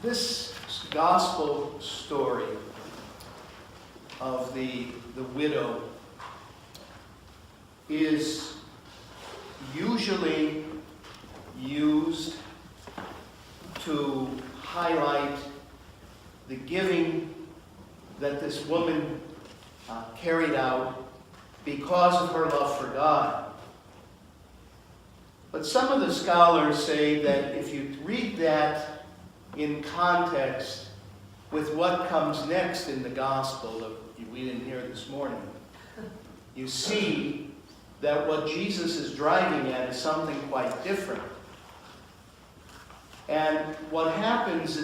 This gospel story of the widow is usually used to highlight the giving that this woman carried out because of her love for God. But some of the scholars say that if you read that in context with what comes next in the gospel that we didn't hear this morning, you see that what Jesus is driving at is something quite different. And what happens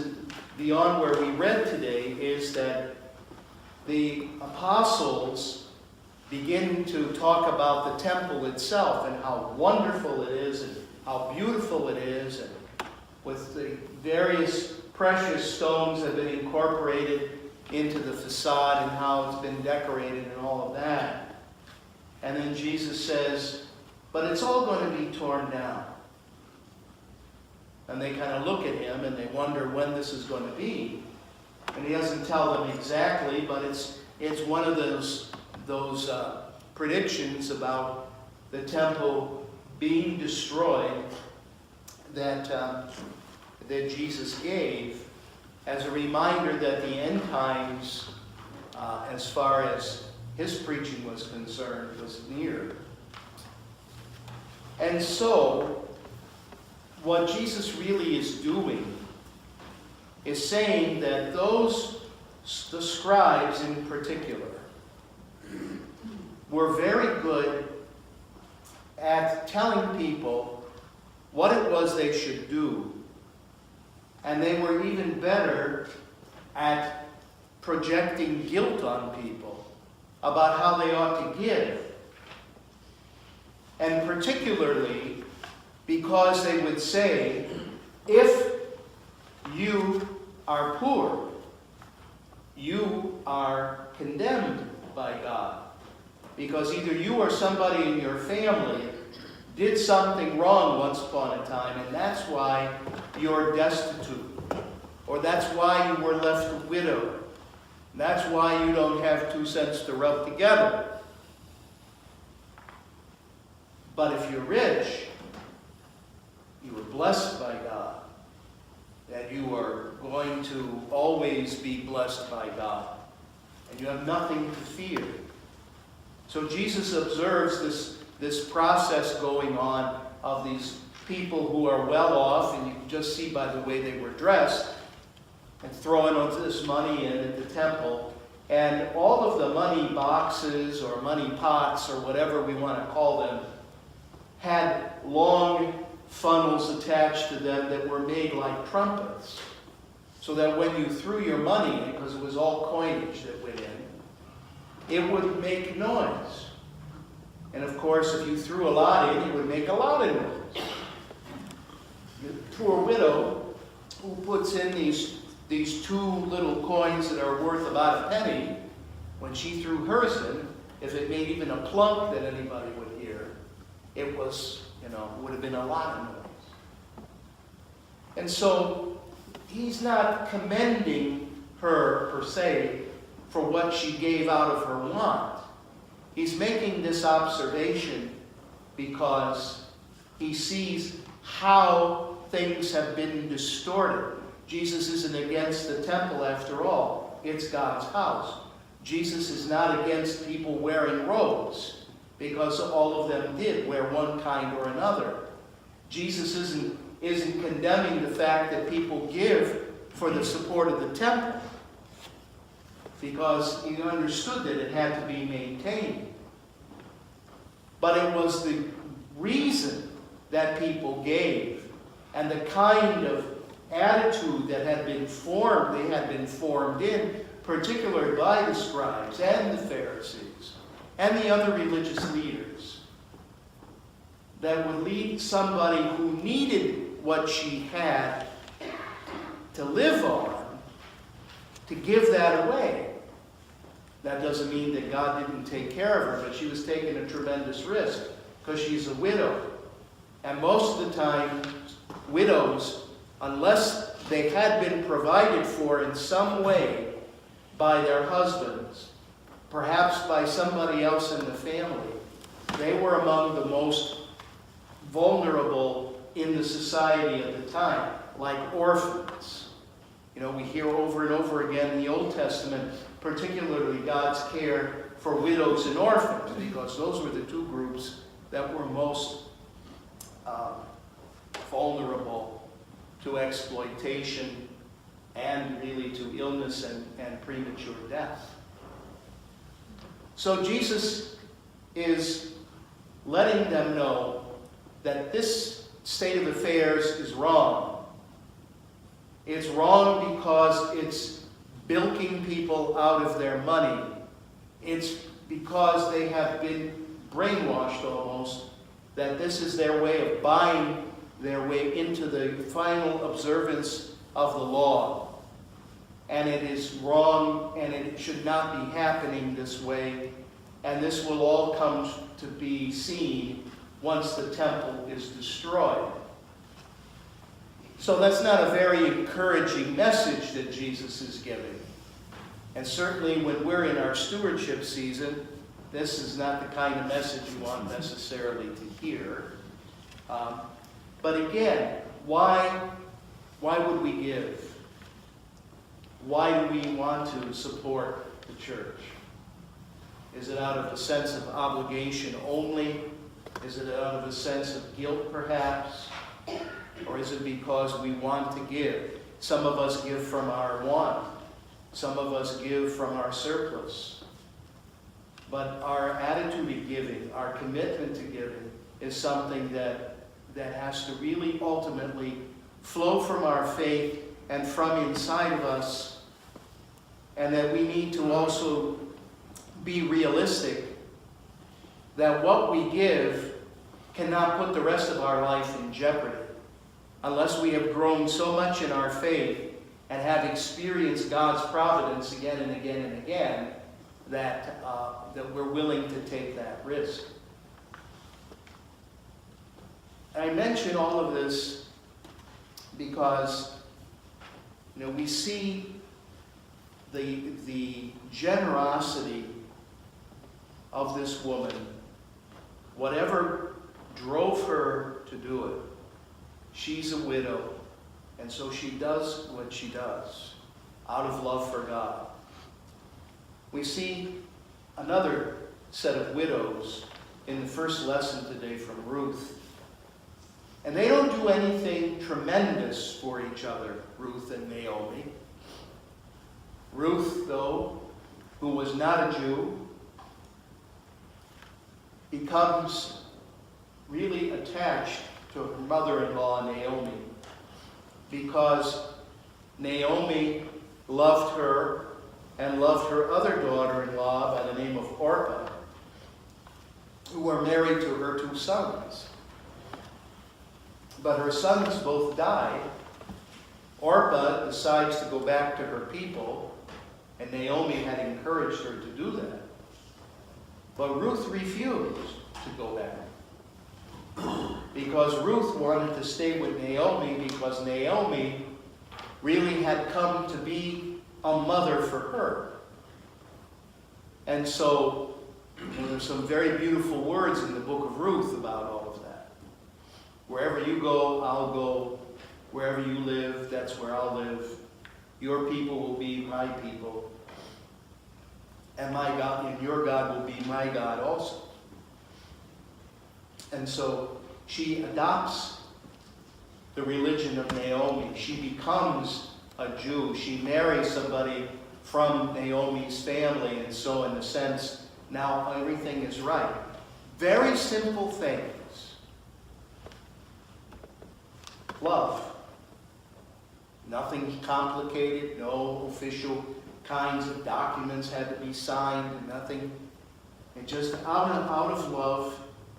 beyond where we read today is that the apostles begin to talk about the temple itself and how wonderful it is and how beautiful it is, and with the various precious stones that have been incorporated into the facade and how it's been decorated and all of that. And then Jesus says, but it's all going to be torn down. And they kind of look at him and they wonder when this is going to be. And he doesn't tell them exactly, but it's one of those predictions about the temple being destroyed that Jesus gave as a reminder that the end times, as far as his preaching was concerned, was near. And so, what Jesus really is doing is saying that the scribes in particular, were very good at telling people what it was they should do. And they were even better at projecting guilt on people about how they ought to give. And particularly because they would say, if you are poor, you are condemned by God. Because either you or somebody in your family did something wrong once upon a time, and that's why you're destitute. Or that's why you were left widowed. That's why you don't have 2 cents to rub together. But if you're rich, you were blessed by God. That you are going to always be blessed by God. And you have nothing to fear. So Jesus observes this process going on of these people who are well off, and you can just see by the way they were dressed, and throwing all this money in at the temple. And all of the money boxes or money pots or whatever we want to call them had long funnels attached to them that were made like trumpets. So that when you threw your money in, because it was all coinage that went in, it would make noise. And of course, if you threw a lot in, it would make a lot of noise. The poor widow who puts in these 2 little coins that are worth about a penny, when she threw hers in, if it made even a plunk that anybody would hear, it was, would have been a lot of noise. And so, he's not commending her, per se, for what she gave out of her want. He's making this observation because he sees how things have been distorted. Jesus isn't against the temple after all. It's God's house. Jesus is not against people wearing robes, because all of them did wear one kind or another. Jesus isn't condemning the fact that people give for the support of the temple, because he understood that it had to be maintained. But it was the reason that people gave and the kind of attitude that had been formed, they had been formed in, particularly by the scribes and the Pharisees and the other religious leaders, that would lead somebody who needed what she had to live on to give that away. That doesn't mean that God didn't take care of her, but she was taking a tremendous risk because she's a widow. And most of the time, widows, unless they had been provided for in some way by their husbands, perhaps by somebody else in the family. They were among the most vulnerable in the society at the time, like orphans. You know, we hear over and over again in the Old Testament, particularly God's care for widows and orphans, because those were the two groups that were most vulnerable to exploitation and really to illness and premature death. So Jesus is letting them know that this state of affairs is wrong. It's wrong because it's bilking people out of their money. It's because they have been brainwashed almost that this is their way of buying their way into the final observance of the law. And it is wrong, and it should not be happening this way. And this will all come to be seen once the temple is destroyed. So that's not a very encouraging message that Jesus is giving. And certainly when we're in our stewardship season, this is not the kind of message you want necessarily to hear. But again, why would we give? Why do we want to support the church? Is it out of a sense of obligation only? Is it out of a sense of guilt, perhaps? Or is it because we want to give? Some of us give from our want. Some of us give from our surplus. But our attitude in giving, our commitment to giving, is something that has to really ultimately flow from our faith and from inside of us, and that we need to also be realistic that what we give cannot put the rest of our life in jeopardy unless we have grown so much in our faith and have experienced God's providence again and again and again that we're willing to take that risk. And I mention all of this because, we see the generosity of this woman. Whatever drove her to do it, she's a widow, and so she does what she does out of love for God. We see another set of widows in the first lesson today from Ruth. And they don't do anything tremendous for each other, Ruth and Naomi. Ruth, though, who was not a Jew, becomes really attached to her mother-in-law, Naomi, because Naomi loved her and loved her other daughter-in-law by the name of Orpah, who were married to her two sons. But her sons both died. Orpah decides to go back to her people, and Naomi had encouraged her to do that. But Ruth refused to go back, because Ruth wanted to stay with Naomi, because Naomi really had come to be a mother for her. And so there's some very beautiful words in the book of Ruth about all of that. Wherever you go, I'll go. Wherever you live, that's where I'll live. Your people will be my people. And my God, and your God will be my God also. And so she adopts the religion of Naomi. She becomes a Jew. She marries somebody from Naomi's family, and so in a sense, now everything is right. Very simple things. Love. Nothing complicated, no official kinds of documents had to be signed, nothing. And just out of love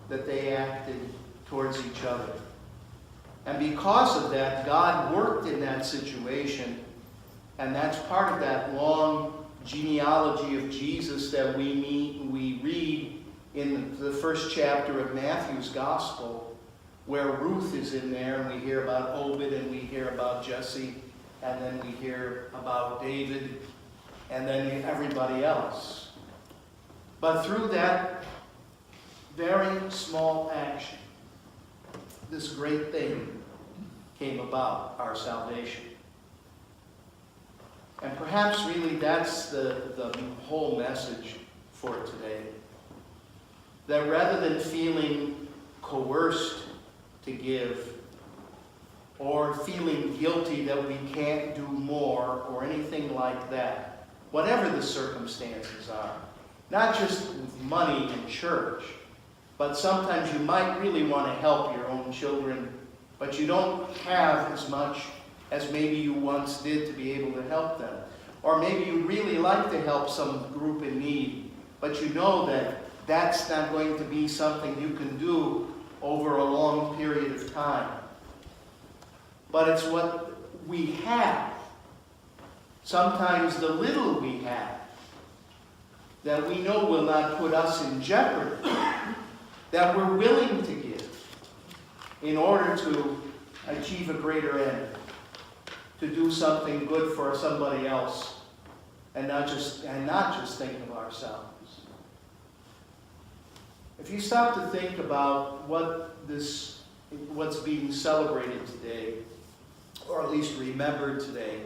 that they acted towards each other. And because of that, God worked in that situation, and that's part of that long genealogy of Jesus that we read in the first chapter of Matthew's Gospel, where Ruth is in there, and we hear about Obed, and we hear about Jesse, and then we hear about David, and then everybody else. But through that very small action, this great thing came about, our salvation. And perhaps really that's the whole message for today. That rather than feeling coerced to give, or feeling guilty that we can't do more, or anything like that, whatever the circumstances are, not just with money in church, but sometimes you might really want to help your own children, but you don't have as much as maybe you once did to be able to help them. Or maybe you really like to help some group in need, but you know that that's not going to be something you can do over a long period of time. But it's what we have, sometimes the little we have, that we know will not put us in jeopardy, that we're willing to give in order to achieve a greater end, to do something good for somebody else, and not just think of ourselves. If you stop to think about what's being celebrated today, or at least remembered today,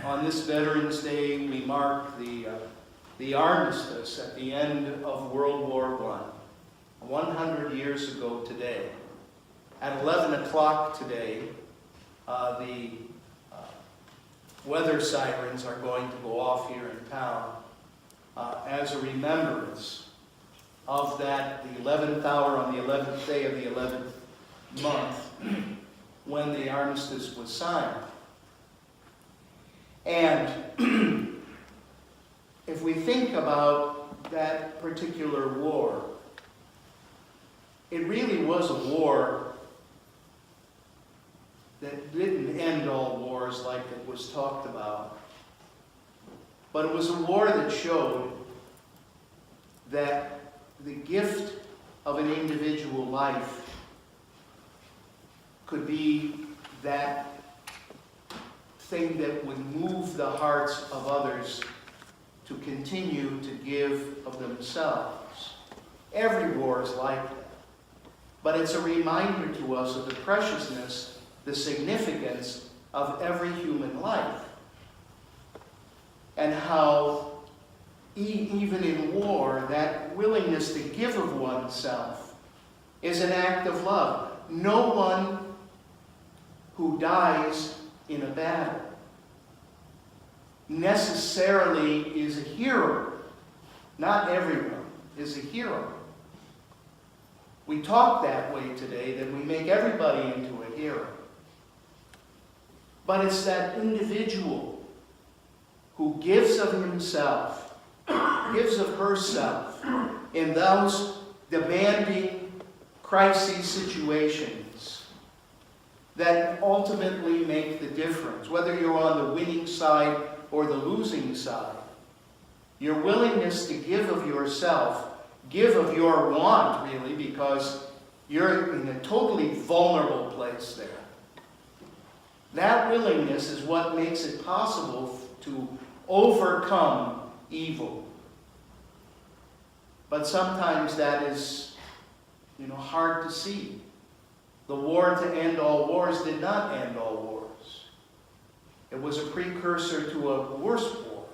on this Veterans Day we mark the armistice at the end of World War I, 100 years ago today. At 11 o'clock today, the weather sirens are going to go off here in town as a remembrance of that, the 11th hour on the 11th day of the 11th month when the armistice was signed. And if we think about that particular war, it really was a war that didn't end all wars like it was talked about. But it was a war that showed that the gift of an individual life could be that thing that would move the hearts of others to continue to give of themselves. Every war is like that. But it's a reminder to us of the preciousness, the significance of every human life. And how even in war, that willingness to give of oneself is an act of love. No one who dies in a battle necessarily is a hero. Not everyone is a hero. We talk that way today, that we make everybody into a hero. But it's that individual who gives of himself, gives of herself in those demanding crisis situations that ultimately make the difference. Whether you're on the winning side or the losing side, your willingness to give of yourself, give of your want, really, because you're in a totally vulnerable place there. That willingness is what makes it possible to overcome evil. But sometimes that is, hard to see. The war to end all wars did not end all wars. It was a precursor to a worse war.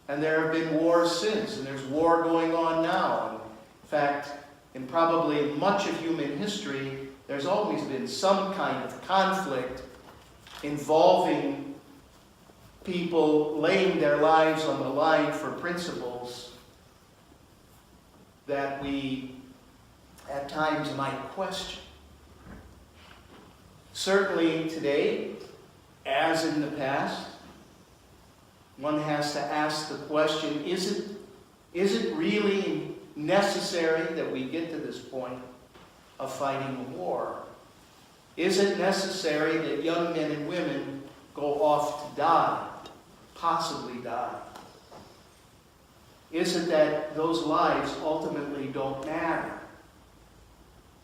And there have been wars since, and there's war going on now. In fact, in probably much of human history, there's always been some kind of conflict involving people laying their lives on the line for principles that we at times might question. Certainly today, as in the past, one has to ask the question, is it really necessary that we get to this point of fighting a war? Is it necessary that young men and women go off to die, possibly die? Is it that those lives ultimately don't matter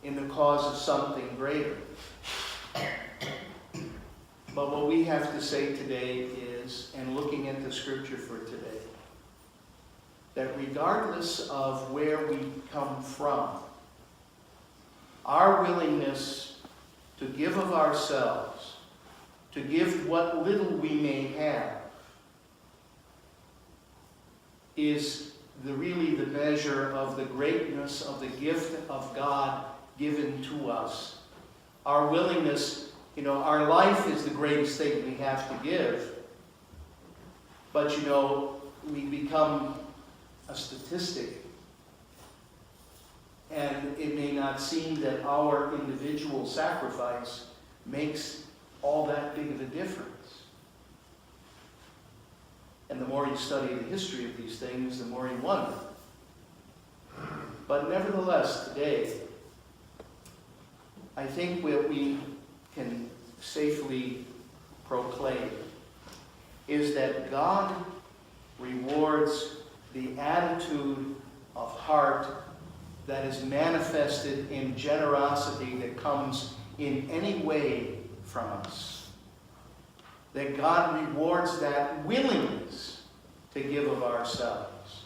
in the cause of something greater? But what we have to say today is, and looking at the scripture for today, that regardless of where we come from, our willingness to give of ourselves, to give what little we may have, is really the measure of the greatness of the gift of God given to us. Our willingness, our life is the greatest thing we have to give. But, we become a statistic. And it may not seem that our individual sacrifice makes all that big of a difference. And the more you study the history of these things, the more you wonder. But nevertheless, today, I think what we can safely proclaim is that God rewards the attitude of heart that is manifested in generosity that comes in any way from us. That God rewards that willingness to give of ourselves.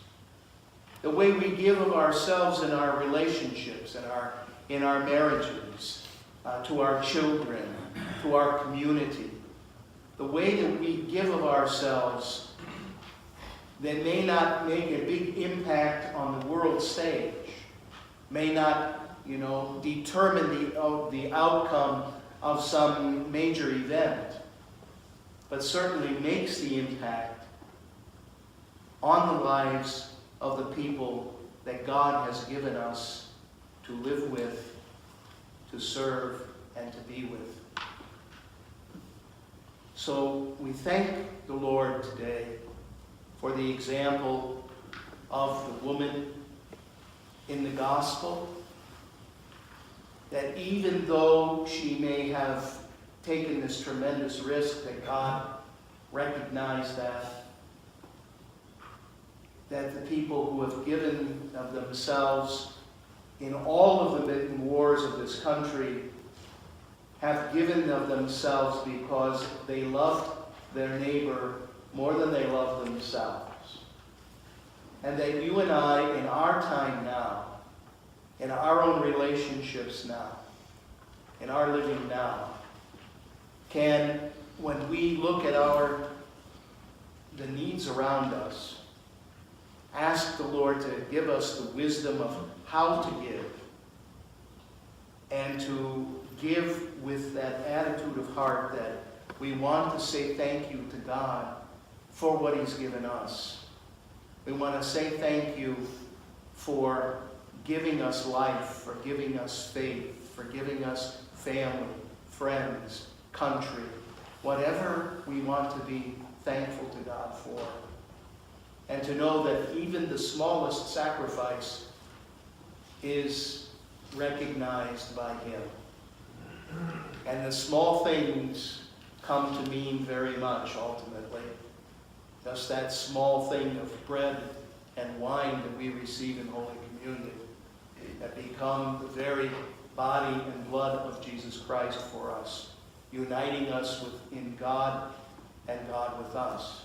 The way we give of ourselves in our relationships, in our marriages, to our children, to our community. The way that we give of ourselves that may not make a big impact on the world stage, may not, determine the outcome of some major event, but certainly makes the impact on the lives of the people that God has given us to live with, to serve, and to be with. So we thank the Lord today for the example of the woman in the gospel, that even though she may have taken this tremendous risk, that God recognized that the people who have given of themselves in all of the wars of this country have given of themselves because they loved their neighbor more than they loved themselves. And that you and I, in our time now, in our own relationships now, in our living now, can, when we look at the needs around us, ask the Lord to give us the wisdom of how to give, and to give with that attitude of heart that we want to say thank you to God for what He's given us. We want to say thank you for giving us life, for giving us faith, for giving us family, friends, country, whatever we want to be thankful to God for. And to know that even the smallest sacrifice is recognized by Him. And the small things come to mean very much ultimately. Just that small thing of bread and wine that we receive in Holy Communion that become the very body and blood of Jesus Christ for us, uniting us in God and God with us.